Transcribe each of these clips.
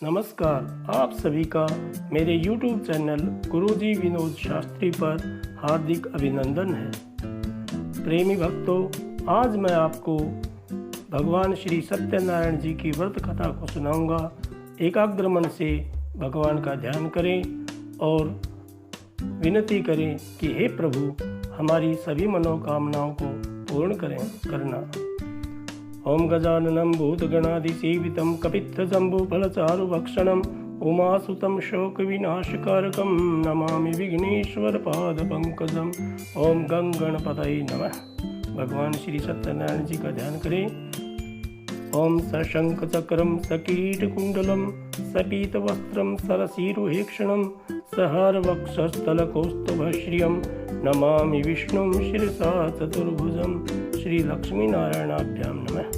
नमस्कार, आप सभी का मेरे YouTube चैनल गुरुजी विनोद शास्त्री पर हार्दिक अभिनंदन है। प्रेमी भक्तों, आज मैं आपको भगवान श्री सत्यनारायण जी की व्रत कथा को सुनाऊंगा। एकाग्र मन से भगवान का ध्यान करें और विनती करें कि हे प्रभु, हमारी सभी मनोकामनाओं को पूर्ण करना। ओम गजाननं भूतगणाधिसेवितं कपित्थजम्बूफलचारुभक्षणम् उमासुतं शोकविनाशकारकं नमामि विघ्नेश्वरपादपङ्कजम्। ओम गं गणपतये नमः। भगवान श्री सत्यनारायण जी का ध्यान करें। ओम सशंखचक्रं सकीटकुण्डलं सपीतवस्त्रं सरसीरुहेक्षणं सहरवक्षस्थलकौस्तुभश्रियं नमामि विष्णुं शिरसा चतुर्भुजं। श्री लक्ष्मी नारायणाभ्याम नमः।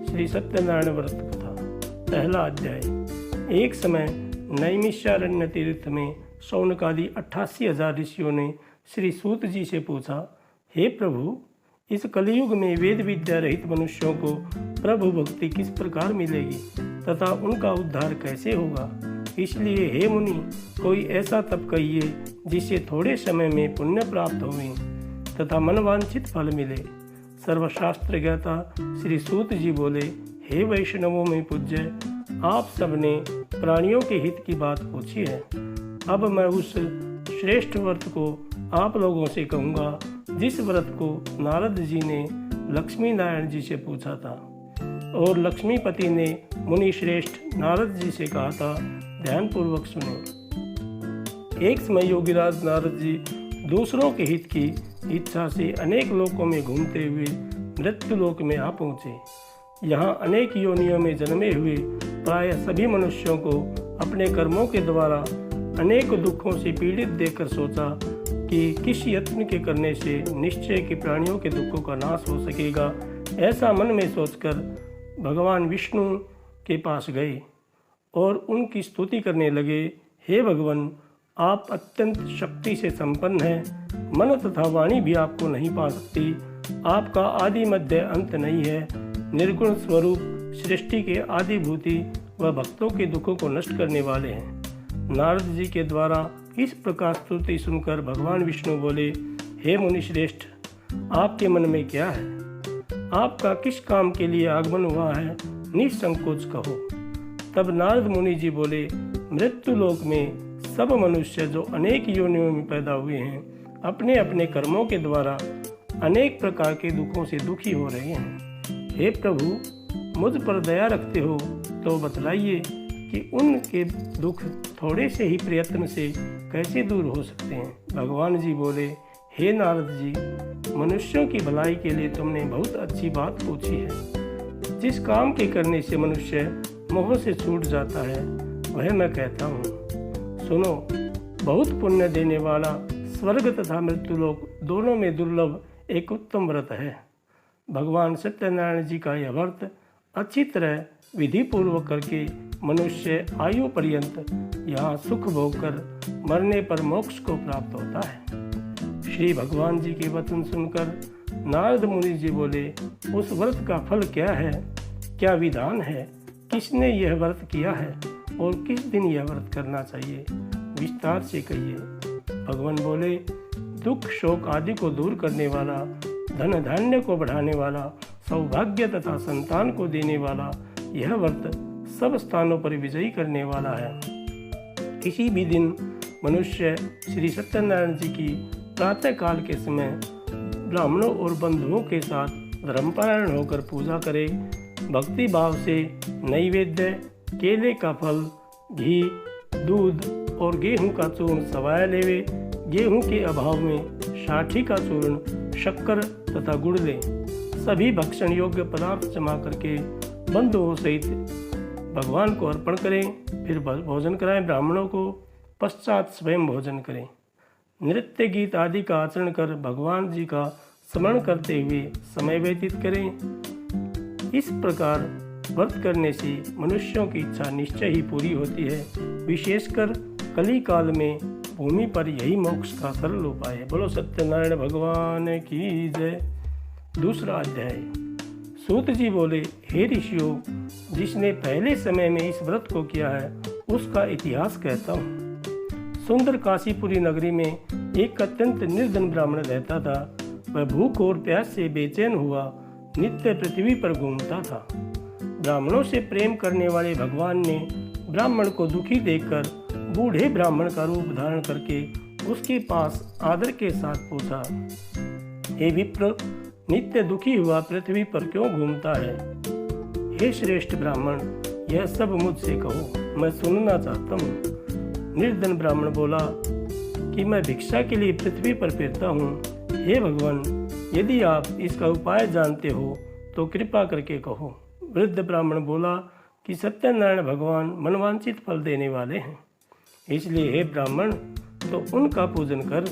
श्री सत्यनारायण व्रत कथा, पहला अध्याय। एक समय नैमिषारण्य तीर्थ में शौनकादि 88,000 ऋषियों ने श्री सूत जी से पूछा, हे प्रभु, इस कलयुग में वेद विद्या रहित मनुष्यों को प्रभु भक्ति किस प्रकार मिलेगी तथा उनका उद्धार कैसे होगा? इसलिए हे मुनि, कोई ऐसा तप कहिए जिससे थोड़े समय में पुण्य प्राप्त होवे तथा मनवांछित फल मिले। सर्वशास्त्र ज्ञाता श्री सूत जी बोले, हे वैष्णवों में पूज्य, आप सबने प्राणियों के हित की बात पूछी है। अब मैं उस श्रेष्ठ व्रत को आप लोगों से कहूँगा जिस व्रत को नारद जी ने लक्ष्मी नारायण जी से पूछा था और लक्ष्मीपति ने मुनि श्रेष्ठ नारद जी से कहा था। ध्यानपूर्वक सुने। एक समय योगीराज नारद जी दूसरों के हित की इच्छा से अनेक लोकों में घूमते हुए मृत्यु लोक में आ पहुँचे। यहाँ अनेक योनियों में जन्मे हुए प्राय सभी मनुष्यों को अपने कर्मों के द्वारा अनेक दुखों से पीड़ित देखकर सोचा कि किस यत्न के करने से निश्चय कि प्राणियों के दुखों का नाश हो सकेगा। ऐसा मन में सोचकर भगवान विष्णु के पास गए और उनकी स्तुति करने लगे। हे भगवान, आप अत्यंत शक्ति से संपन्न हैं। मन तथा वाणी भी आपको नहीं पा सकती। आपका आदि मध्य अंत नहीं है। निर्गुण स्वरूप सृष्टि के आदिभूति व भक्तों के दुखों को नष्ट करने वाले हैं। नारद जी के द्वारा इस प्रकार स्तुति सुनकर भगवान विष्णु बोले, हे मुनि श्रेष्ठ, आपके मन में क्या है? आपका किस काम के लिए आगमन हुआ है? निसंकोच कहो। तब नारद मुनि जी बोले, मृत्यु लोक में सब मनुष्य जो अनेक योनियों में पैदा हुए हैं, अपने अपने कर्मों के द्वारा अनेक प्रकार के दुखों से दुखी हो रहे हैं। हे प्रभु, मुझ पर दया रखते हो तो बतलाइए कि उनके दुख थोड़े से ही प्रयत्न से कैसे दूर हो सकते हैं। भगवान जी बोले, हे नारद जी, मनुष्यों की भलाई के लिए तुमने बहुत अच्छी बात पूछी है। जिस काम के करने से मनुष्य मोह से छूट जाता है वह मैं कहता हूँ। सुनो, बहुत पुण्य देने वाला स्वर्ग तथा मृत्युलोक दोनों में दुर्लभ एक उत्तम व्रत है। भगवान सत्यनारायण जी का यह व्रत अच्छी तरह विधि पूर्वक करके मनुष्य आयु पर्यंत यहाँ सुख भोग कर मरने पर मोक्ष को प्राप्त होता है। श्री भगवान जी के वचन सुनकर नारद मुनि जी बोले, उस व्रत का फल क्या है? क्या विधान है? किसने यह व्रत किया है और किस दिन यह व्रत करना चाहिए? विस्तार से कहिए। भगवान बोले, दुख शोक आदि को दूर करने वाला, धन धान्य को बढ़ाने वाला, सौभाग्य तथा संतान को देने वाला यह व्रत सब स्थानों पर विजयी करने वाला है। किसी भी दिन मनुष्य श्री सत्यनारायण जी की प्रातः काल के समय ब्राह्मणों और बंधुओं के साथ धर्मपरायण होकर पूजा करे। भक्ति भाव से नैवेद्य, केले का फल, घी, दूध और गेहूं का चूर्ण सवाया लेवे। गेहूं के अभाव में साठी का चूर्ण, शक्कर तथा गुड़ ले। सभी भक्षण योग्य पदार्थ जमा करके बंधुओं सहित भगवान को अर्पण करें। फिर भोजन कराएं ब्राह्मणों को, पश्चात स्वयं भोजन करें। नृत्य गीत आदि का आचरण कर भगवान जी का स्मरण करते हुए समय व्यतीत करें। इस प्रकार व्रत करने से मनुष्यों की इच्छा निश्चय ही पूरी होती है। विशेषकर कली काल में भूमि पर यही मोक्ष का सरल उपाय है। बोलो सत्यनारायण भगवान की जय। दूसरा अध्याय। सूत जी बोले, हे ऋषियों, जिसने पहले समय में इस व्रत को किया है उसका इतिहास कहता हूँ। सुंदर काशीपुरी नगरी में एक अत्यंत निर्धन ब्राह्मण रहता था। वह भूख और प्यास से बेचैन हुआ नित्य पृथ्वी पर घूमता था। ब्राह्मणों से प्रेम करने वाले भगवान ने ब्राह्मण को दुखी देखकर बूढ़े ब्राह्मण का रूप धारण करके उसके पास आदर के साथ पूछा, हे विप्र, नित्य दुखी हुआ पृथ्वी पर क्यों घूमता है? हे श्रेष्ठ ब्राह्मण, यह सब मुझसे कहो, मैं सुनना चाहता हूँ। निर्धन ब्राह्मण बोला कि मैं भिक्षा के लिए पृथ्वी पर फिरता हूँ। हे भगवान, यदि आप इसका उपाय जानते हो तो कृपा करके कहो। वृद्ध ब्राह्मण बोला कि सत्यनारायण भगवान मनवांछित फल देने वाले हैं, इसलिए हे ब्राह्मण, तो उनका पूजन कर,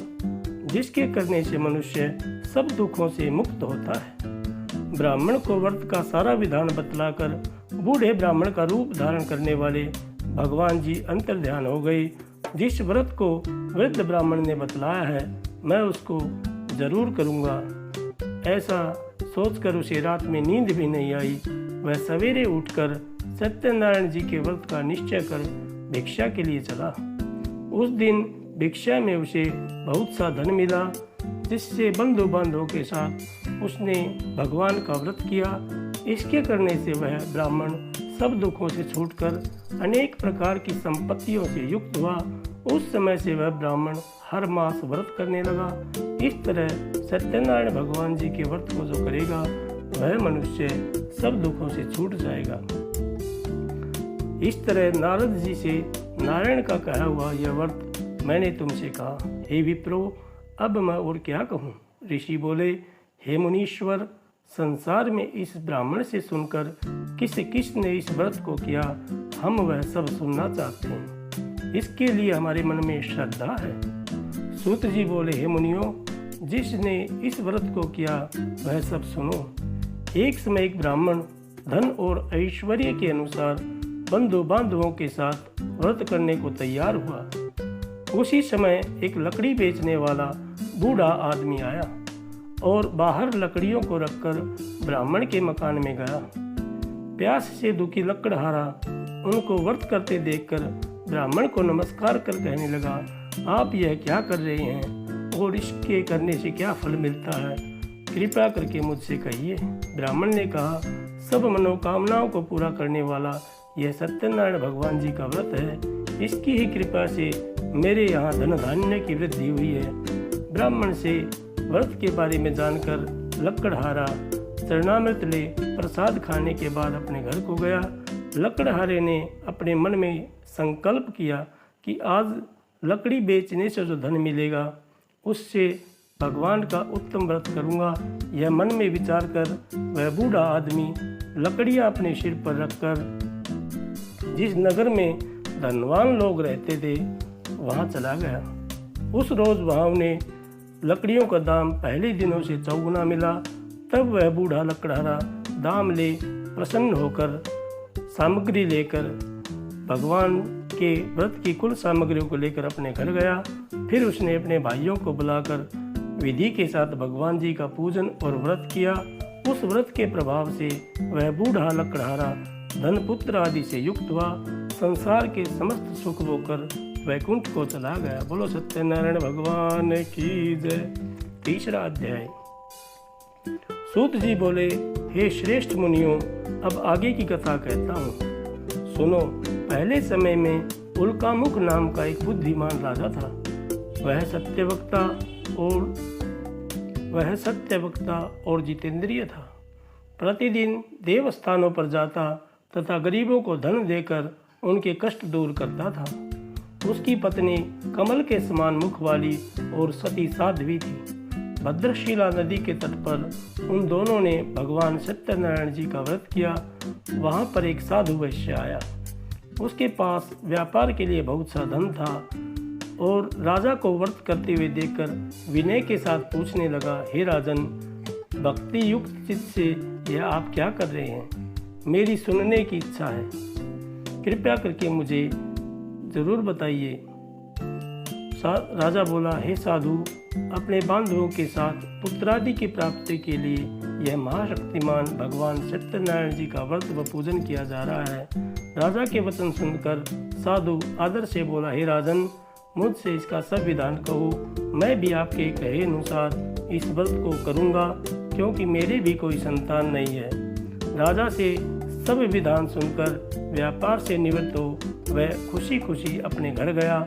जिसके करने से मनुष्य सब दुखों से मुक्त होता है। ब्राह्मण को व्रत का सारा विधान बतलाकर बूढ़े ब्राह्मण का रूप धारण करने वाले भगवान जी अंतर्ध्यान हो गए। जिस व्रत को वृद्ध ब्राह्मण ने बतलाया है मैं उसको जरूर करूँगा। ऐसा सोचकर उसे रात में नींद भी नहीं आई। वह सवेरे उठकर सत्यनारायण जी के व्रत का निश्चय कर भिक्षा के लिए चला। उस दिन भिक्षा में उसे बहुत सा धन मिला, जिससे बंधु बांधवों के साथ उसने भगवान का व्रत किया। इसके करने से वह ब्राह्मण सब दुखों से छूटकर अनेक प्रकार की संपत्तियों से युक्त हुआ। उस समय से वह ब्राह्मण हर मास व्रत करने लगा। इस तरह सत्यनारायण भगवान जी के व्रत को जो करेगा वह मनुष्य सब दुखों से छूट जाएगा। इस तरह नारद जी से नारायण का कहा हुआ यह व्रत मैंने तुमसे कहा। हे विप्रो, अब मैं और क्या कहूँ? ऋषि बोले, हे मुनीश्वर, संसार में इस ब्राह्मण से सुनकर किस ने इस व्रत को किया, हम वह सब सुनना चाहते हैं। इसके लिए हमारे मन में श्रद्धा है। सूत जी बोले, हे मुनियों, जिसने इस व्रत को किया वह सब सुनो। एक समय एक ब्राह्मण धन और ऐश्वर्य के अनुसार बंधु बांधवों के साथ व्रत करने को तैयार हुआ। उसी समय एक लकड़ी बेचने वाला बूढ़ा आदमी आया और बाहर लकड़ियों को रखकर ब्राह्मण के मकान में गया। प्यास से दुखी लकड़हारा उनको व्रत करते देखकर ब्राह्मण को नमस्कार कर कहने लगा, आप यह क्या कर रहे हैं और इसके करने से क्या फल मिलता है? कृपा करके मुझसे कहिए। ब्राह्मण ने कहा, सब मनोकामनाओं को पूरा करने वाला यह सत्यनारायण भगवान जी का व्रत है। इसकी ही कृपा से मेरे यहाँ धन धान्य की वृद्धि हुई है। ब्राह्मण से व्रत के बारे में जानकर लकड़हारा चरणामृत ले प्रसाद खाने के बाद अपने घर को गया। लकड़हारे ने अपने मन में संकल्प किया कि आज लकड़ी बेचने से जो धन मिलेगा उससे भगवान का उत्तम व्रत करूँगा। यह मन में विचार कर वह बूढ़ा आदमी लकड़ियाँ अपने सिर पर रखकर जिस नगर में धनवान लोग रहते थे वहाँ चला गया। उस रोज़ वहाँ उन्हें लकड़ियों का दाम पहले दिनों से चौगुना मिला। तब वह बूढ़ा लकड़हारा दाम ले प्रसन्न होकर सामग्री लेकर भगवान के व्रत की कुल सामग्रियों को लेकर अपने घर गया। फिर उसने अपने भाइयों को बुलाकर विधि के साथ भगवान जी का पूजन और व्रत किया। उस व्रत के प्रभाव से वह बूढ़ा लकड़हारा धन पुत्र आदि से युक्त हुआ। संसार के समस्त सुख होकर वैकुंठ को चला गया। बोलो सत्यनारायण भगवान की जय। तीसरा अध्याय। सूत जी बोले, हे श्रेष्ठ मुनियों, अब आगे की कथा कहता हूँ, सुनो। पहले समय में उल्कामुख नाम का एक बुद्धिमान राजा था। वह सत्यवक्ता और जितेंद्रिय था। प्रतिदिन देवस्थानों पर जाता तथा गरीबों को धन देकर उनके कष्ट दूर करता था। उसकी पत्नी कमल के समान मुख वाली और सती साध्वी थी। भद्रशिला नदी के तट पर उन दोनों ने भगवान सत्यनारायण जी का व्रत किया। वहाँ पर एक साधु वैश्य आया। उसके पास व्यापार के लिए बहुत सा धन था और राजा को व्रत करते हुए देखकर विनय के साथ पूछने लगा, हे राजन, भक्ति युक्त चित्त से यह आप क्या कर रहे हैं? मेरी सुनने की इच्छा है, कृपया करके मुझे जरूर बताइए। राजा बोला, हे साधु, अपने बांधवों के साथ पुत्रादि की प्राप्ति के लिए यह महाशक्तिमान भगवान सत्यनारायण जी का व्रत व पूजन किया जा रहा है। राजा के वचन सुनकर साधु आदर से बोला, हे राजन, मुझसे इसका सब विधान कहो, मैं भी आपके कहे अनुसार इस व्रत को करूँगा, क्योंकि मेरे भी कोई संतान नहीं है। राजा से सब विधान सुनकर व्यापार से निवृत्त हो वह खुशी खुशी अपने घर गया।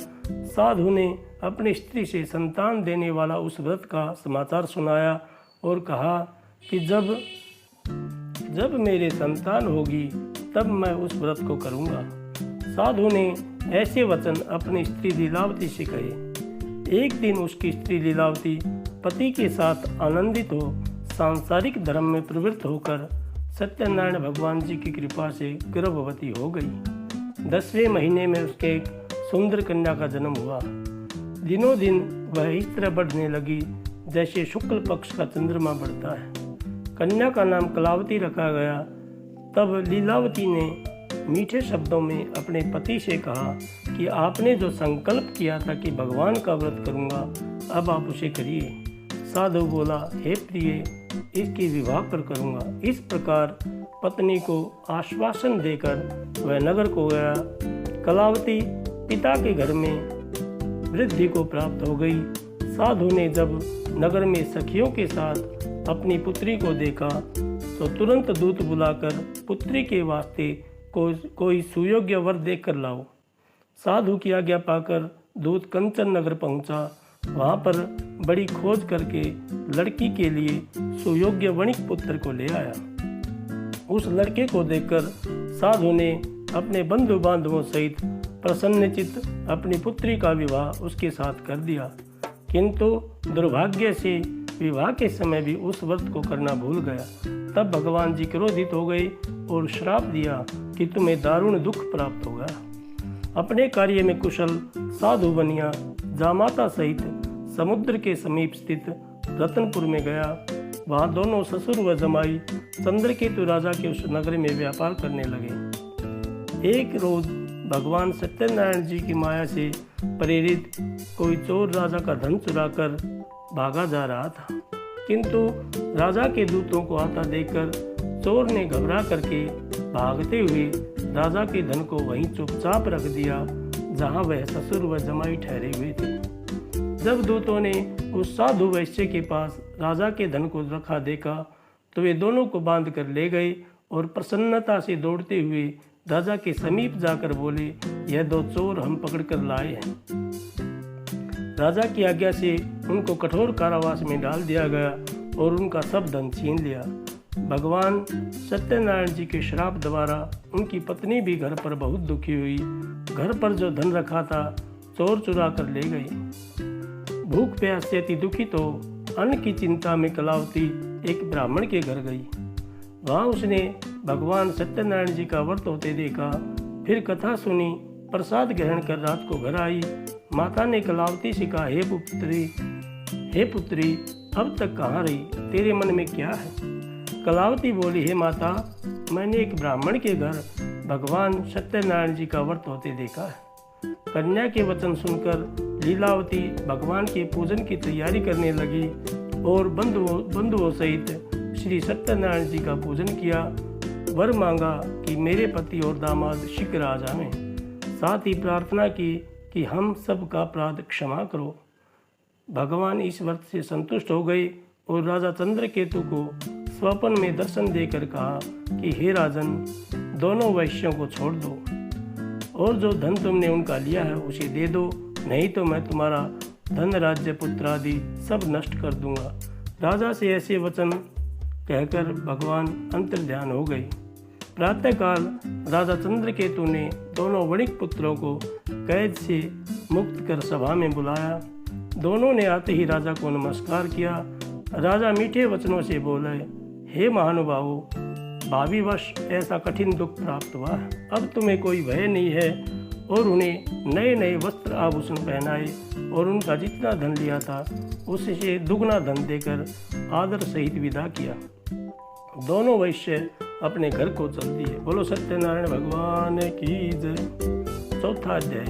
साधु ने अपनी स्त्री से संतान देने वाला उस व्रत का समाचार सुनाया और कहा कि जब मेरे संतान होगी तब मैं उस व्रत को करूँगा। साधु ने ऐसे वचन अपनी स्त्री लीलावती से कहे। एक दिन उसकी स्त्री लीलावती पति के साथ आनंदित हो सांसारिक धर्म में प्रवृत्त होकर सत्यनारायण भगवान जी की कृपा से गर्भवती हो गई। 10वें महीने में उसके एक सुंदर कन्या का जन्म हुआ। दिनों दिन वह इस तरह बढ़ने लगी जैसे शुक्ल पक्ष का चंद्रमा बढ़ता है। कन्या का नाम कलावती रखा गया। तब लीलावती ने मीठे शब्दों में अपने पति से कहा कि आपने जो संकल्प किया था कि भगवान का व्रत करूंगा, अब आप उसे करिए। साधु बोला, हे प्रिय, इसकी विवाह कर करूंगा। इस प्रकार पत्नी को आश्वासन देकर वह नगर को गया। कलावती पिता के घर में वृद्धि को प्राप्त हो गई। साधु ने जब नगर में सखियों के साथ अपनी पुत्री को देखा तो तुरंत दूत बुलाकर पुत्री के वास्ते कोई सुयोग्य वर देख कर लाओ। साधु की आज्ञा पाकर दूत कंचन नगर पहुंचा। वहां पर बड़ी खोज करके लड़की के लिए सुयोग्य वणिक पुत्र को ले आया। उस लड़के को देखकर साधु ने अपने बंधु बांधवों सहित प्रसन्नचित्त अपनी पुत्री का विवाह उसके साथ कर दिया। किंतु दुर्भाग्य से विवाह के समय भी उस व्रत को करना भूल गया। तब भगवान जी क्रोधित हो गए और श्राप दिया कि तुम्हें दारुण दुख प्राप्त होगा। अपने कार्य में कुशल साधु बनिया जामाता सहित समुद्र के समीप स्थित रतनपुर में गया। वहां दोनों ससुर व जमाई चंद्रकेतु राजा के उस नगर में व्यापार करने लगे। एक रोज भगवान सत्यनारायण जी की माया से प्रेरित कोई चोर राजा का धन चुराकर भागा जा रहा था, किंतु राजा के दूतों को आता देखकर चोर ने घबरा करके भागते हुए राजा के धन को वहीं चुपचाप रख दिया जहां वह ससुर व जमाई ठहरे हुए थे। जब दूतों ने उस साधु वैश्य के पास राजा के धन को रखा देखा तो वे दोनों को बांध कर ले गए और प्रसन्नता से दौड़ते हुए राजा के समीप जाकर बोले, यह दो चोर हम पकड़ कर लाए हैं। राजा की आज्ञा से उनको कठोर कारावास में डाल दिया गया और उनका सब धन छीन लिया। भगवान सत्यनारायण जी के श्राप द्वारा उनकी पत्नी भी घर पर बहुत दुखी हुई। घर पर जो धन रखा था चोर चुरा कर ले गए। भूख प्यास से अति दुखित हो अन्न की चिंता में कलावती एक ब्राह्मण के घर गई। वहाँ उसने भगवान सत्यनारायण जी का व्रत होते देखा। फिर कथा सुनी, प्रसाद ग्रहण कर रात को घर आई। माता ने कलावती से कहा, हे पुत्री, अब तक कहाँ रही? तेरे मन में क्या है? कलावती बोली, हे माता, मैंने एक ब्राह्मण के घर भगवान सत्यनारायण जी का व्रत होते देखा है। कन्या के वचन सुनकर लीलावती भगवान के पूजन की तैयारी करने लगी और बंधुओं सहित श्री सत्यनारायण जी का पूजन किया। वर मांगा कि मेरे पति और दामाद शीघ्र आ जाएं। साथ ही प्रार्थना की कि हम सब का अपराध क्षमा करो। भगवान इस व्रत से संतुष्ट हो गए और राजा चंद्रकेतु को स्वप्न में दर्शन देकर कहा कि हे राजन, दोनों वैश्यों को छोड़ दो और जो धन तुमने उनका लिया है उसे दे दो, नहीं तो मैं तुम्हारा धन राज्य पुत्र आदि सब नष्ट कर दूंगा। राजा से ऐसे वचन कहकर भगवान अंतर्ध्यान हो गए। प्रातःकाल राजा चंद्रकेतु ने दोनों वणिक पुत्रों को कैद से मुक्त कर सभा में बुलाया। दोनों ने आते ही राजा को नमस्कार किया। राजा मीठे वचनों से बोले, हे महानुभावों, भावी वर्ष ऐसा कठिन दुख प्राप्त हुआ, अब तुम्हें कोई भय नहीं है। और उन्हें नए नए वस्त्र आभूषण पहनाए और उनका जितना धन लिया था उससे दुगना धन देकर आदर सहित विदा किया। दोनों वैश्य अपने घर को चल दिए। बोलो सत्यनारायण भगवान की जय। चौथा अध्याय।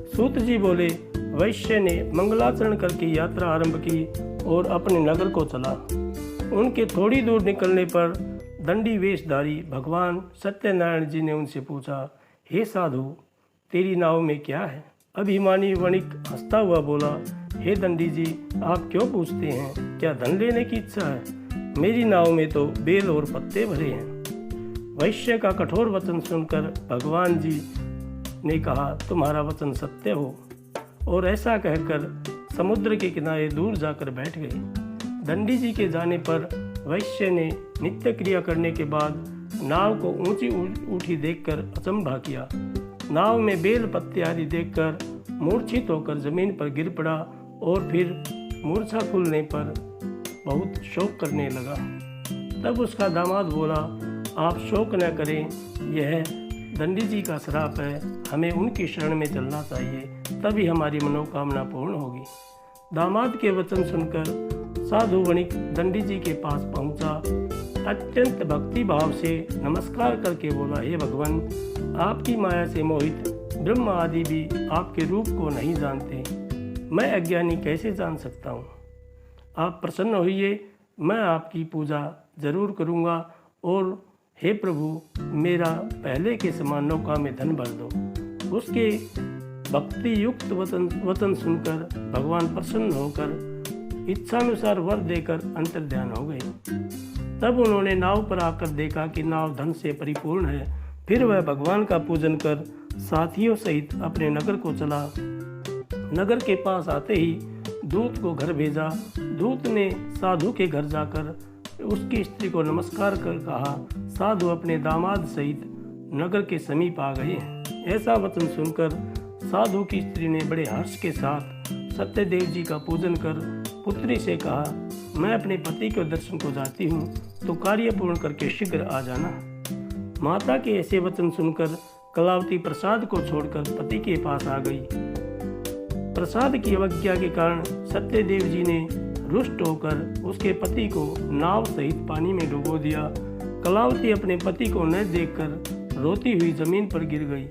सूत जी बोले, वैश्य ने मंगलाचरण करके यात्रा आरंभ की और अपने नगर को चला। उनके थोड़ी दूर निकलने पर दंडी वेशधारी भगवान सत्यनारायण जी ने उनसे पूछा, हे साधु, तेरी नाव में क्या है? अभिमानी वणिक हंसता हुआ बोला, हे दंडी जी, आप क्यों पूछते हैं? क्या धन लेने की इच्छा है? मेरी नाव में तो बेल और पत्ते भरे हैं। वैश्य का कठोर वचन सुनकर भगवान जी ने कहा, तुम्हारा वचन सत्य हो। और ऐसा कहकर समुद्र के किनारे दूर जाकर बैठ गए। दंडी जी के जाने पर वैश्य ने नित्य क्रिया करने के बाद नाव को ऊंची उठी देखकर अचंभा किया। नाव में बेल पत्ते आदि देखकर मूर्छित होकर जमीन पर गिर पड़ा और फिर मूर्छा खुलने पर बहुत शोक करने लगा। तब उसका दामाद बोला, आप शोक न करें, यह दंडी जी का श्राप है, हमें उनकी शरण में चलना चाहिए, तभी हमारी मनोकामना पूर्ण होगी। दामाद के वचन सुनकर साधु वणिक दंडी जी के पास पहुंचा। अत्यंत भक्ति भाव से नमस्कार करके बोला, हे भगवान, आपकी माया से मोहित ब्रह्म आदि भी आपके रूप को नहीं जानते, मैं अज्ञानी कैसे जान सकता हूँ? आप प्रसन्न होइए, मैं आपकी पूजा जरूर करूँगा और हे प्रभु, मेरा पहले के समान नौका में धन भर दो। उसके भक्ति युक्त वचन सुनकर भगवान प्रसन्न होकर इच्छानुसार वर देकर अंतर्ध्यान हो गए। तब उन्होंने नाव पर आकर देखा कि नाव धन से परिपूर्ण है। फिर वह भगवान का पूजन कर साथियों सहित अपने नगर को चला। नगर के पास आते ही दूत को घर भेजा। दूत ने साधु के घर जाकर उसकी स्त्री को नमस्कार कर कहा, साधु अपने दामाद सहित नगर के समीप आ गए हैं। ऐसा वचन सुनकर साधु की स्त्री ने बड़े हर्ष के साथ सत्यदेव जी का पूजन कर पुत्री से कहा, मैं अपने पति के दर्शन को जाती हूँ, तो कार्य पूर्ण करके शीघ्र आ जाना। माता के ऐसे वचन सुनकर कलावती प्रसाद को छोड़कर पति के पास आ गई। प्रसाद की अवज्ञा के कारण सत्यदेव जी ने रुष्ट होकर उसके पति को नाव सहित पानी में डुबो दिया। कलावती अपने पति को न देखकर रोती हुई जमीन पर गिर गई।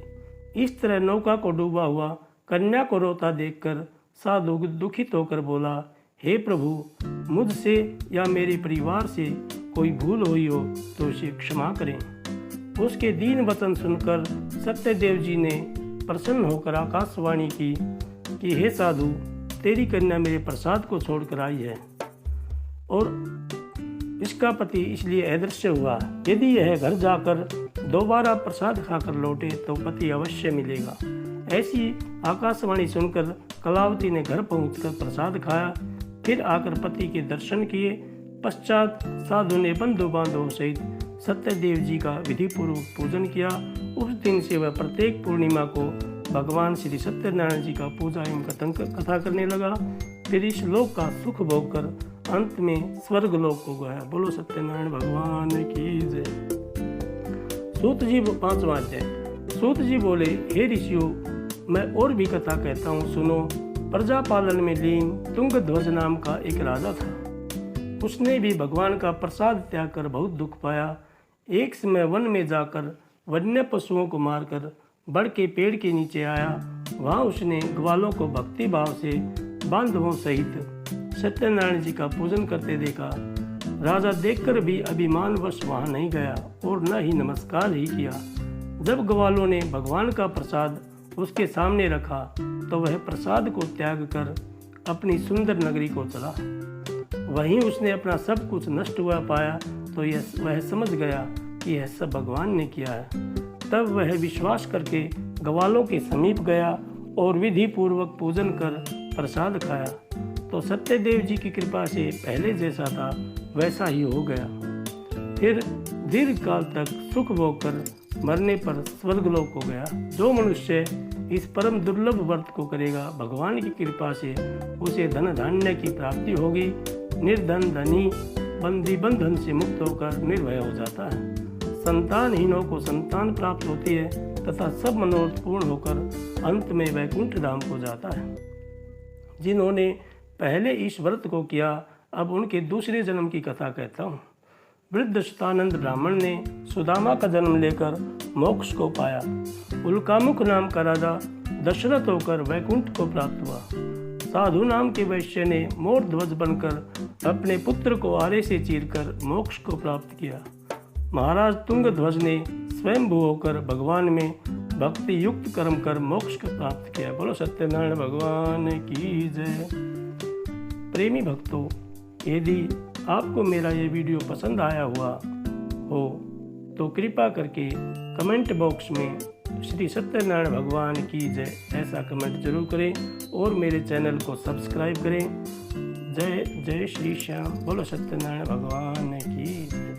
इस तरह नौका को डूबा हुआ कन्या को रोता देखकर साधु दुखित होकर बोला, हे प्रभु, मुझसे या मेरे परिवार से कोई भूल हुई हो तो उसे क्षमा करें। उसके दीन वचन सुनकर सत्यदेव जी ने प्रसन्न होकर आकाशवाणी की कि हे साधु, तेरी कन्या मेरे प्रसाद को छोड़कर आई है और इसका पति इसलिए अदृश्य हुआ। यदि यह घर जाकर दोबारा प्रसाद खाकर लौटे तो पति अवश्य मिलेगा। ऐसी आकाशवाणी सुनकर कलावती ने घर पहुंचकर प्रसाद खाया, फिर आकर पति के दर्शन किए। पश्चात साधु ने बंधु बांधवों सहित सत्यदेव जी का विधि पूर्वक पूजन किया। उस दिन से वह प्रत्येक पूर्णिमा को भगवान श्री सत्यनारायण जी का पूजा एवं कथा करने लगा। फिर इस लोक का सुख भोग कर अंत में स्वर्ग लोक को गया। बोलो सत्यनारायण भगवान की जय। सूत जी 5वां अध्याय। सूत जी बोले, हे ऋषियों, मैं और भी कथा कहता हूँ, सुनो। प्रजा पालन में लीन तुंगध्वज नाम का एक राजा था। उसने भी भगवान का प्रसाद त्याग कर बहुत दुख पाया। एक समय वन में जाकर वन्य पशुओं को मारकर बड़ के पेड़ के नीचे आया। वहाँ उसने ग्वालों को भक्ति भाव से बांधवों सहित सत्यनारायण जी का पूजन करते देखा। राजा देखकर भी अभिमानवश वहाँ नहीं गया और न ही नमस्कार ही किया। जब ग्वालों ने भगवान का प्रसाद उसके सामने रखा तो वह प्रसाद को त्याग कर अपनी सुंदर नगरी को चला। वहीं उसने अपना सब कुछ नष्ट हुआ पाया तो वह समझ गया कि यह सब भगवान ने किया है। तब वह विश्वास करके ग्वालों के समीप गया और विधि पूर्वक पूजन कर प्रसाद खाया तो सत्यदेव जी की कृपा से पहले जैसा था वैसा ही हो गया। फिर दीर्घ काल तक सुख भोग कर मरने पर स्वर्गलोक हो गया। जो मनुष्य इस परम दुर्लभ व्रत को करेगा, भगवान की कृपा से उसे धन धान्य की प्राप्ति होगी। निर्धन धनी बंदी बंधन से मुक्त होकर निर्भय हो जाता है। संतानहीनों को संतान प्राप्त होती है तथा सब मनोरथ पूर्ण होकर अंत में वैकुंठ धाम को जाता है। जिन्होंने पहले इस व्रत को किया, अब उनके दूसरे जन्म की कथा कहता हूँ। वृद्ध शतानंद ब्राह्मण ने सुदामा का जन्म लेकर मोक्ष को पाया। उल्कामुख नाम का राजा दशरथ होकर वैकुंठ को प्राप्त हुआ। साधु नाम के वैश्य ने मोर ध्वज बनकर अपने पुत्र को आरे से चीरकर मोक्ष को प्राप्त किया। महाराज तुंगध्वज ने स्वयंभू होकर भगवान में भक्ति युक्त कर्म कर मोक्ष को प्राप्त किया। बोलो सत्यनारायण भगवान की जय। प्रेमी भक्तों, यदि आपको मेरा ये वीडियो पसंद आया हुआ हो तो कृपा करके कमेंट बॉक्स में श्री सत्यनारायण भगवान की जय ऐसा कमेंट जरूर करें और मेरे चैनल को सब्सक्राइब करें। जय जय श्री श्याम। बोलो सत्यनारायण भगवान की जय।